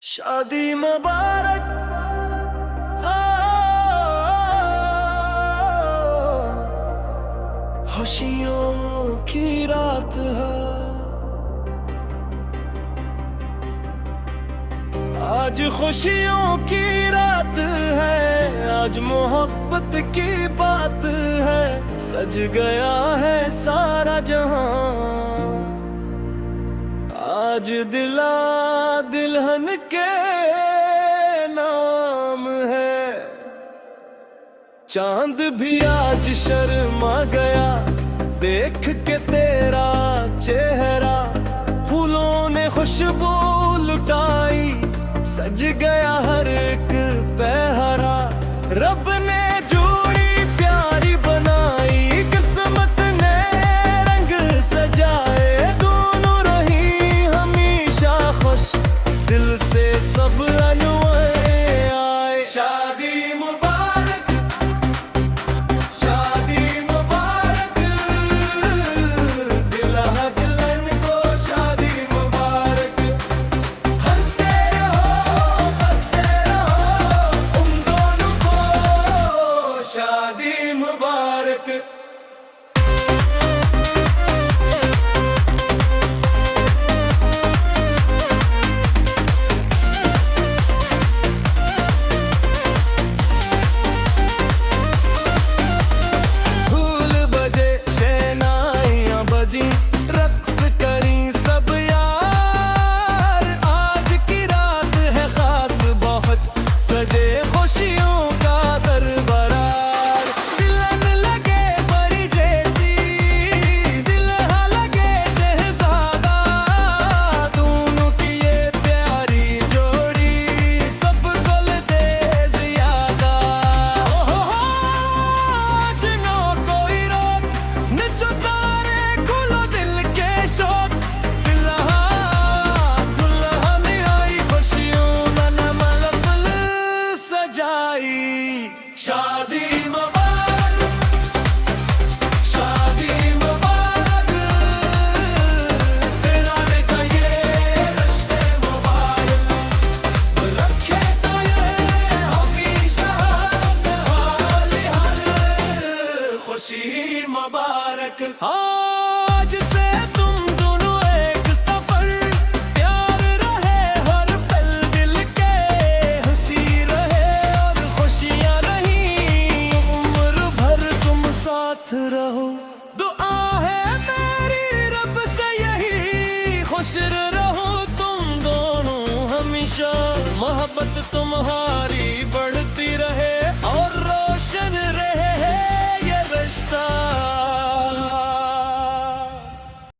शादी मुबारक हो, खुशियों की रात है आज, खुशियों की रात है आज, मोहब्बत की बात है, सज गया है सारा जहां आज, दिला दुल्हन के नाम है। चांद भी आज शर्मा गया देख के तेरा चेहरा, फूलों ने खुशबू लुटाई, सज गया हर एक पहरा, रब ने जोड़ी प्यारी बनाई, किस्मत ने रंग सजाए, दोनों रही हमेशा खुश, दिल से सब अनुए आए। शादी मुबारक, शादी मुबारक, दुल्हा दुल्हन को शादी मुबारक, हंसते रहो बसते रहो, तुम दोनों को शादी मुबारक। फूल बजे शहनाइयां बजी, रक्स करी सब यार, आज की रात है खास बहुत, सजे खुशियों का दरबार, दुल्हन लगे परी जैसी, दुल्हा लगे शहजादा, दोनों की ये प्यारी जोड़ी सबको दे ज़ियादा। आज ना कोई रोक, नचो सारे खोलो दिल के शौक, दुल्हा दुल्हन आई, खुशियों मना महफिल सजाई। शादी मुबारक, शादी मुबारक, तेरा बेटा ये रिश्ते मुबारक, रखे साये हमेशा वाली हर खुशी मुबारक। आज से तुम दोनों एक सफर, प्यार रहे हर पल दिल के, हंसी रहे और खुशियां रही, उम्र भर तुम साथ रहो, दुआ है मेरी रब से यही, खुश रहो तुम दोनों हमेशा, मोहब्बत तुम्हारी बढ़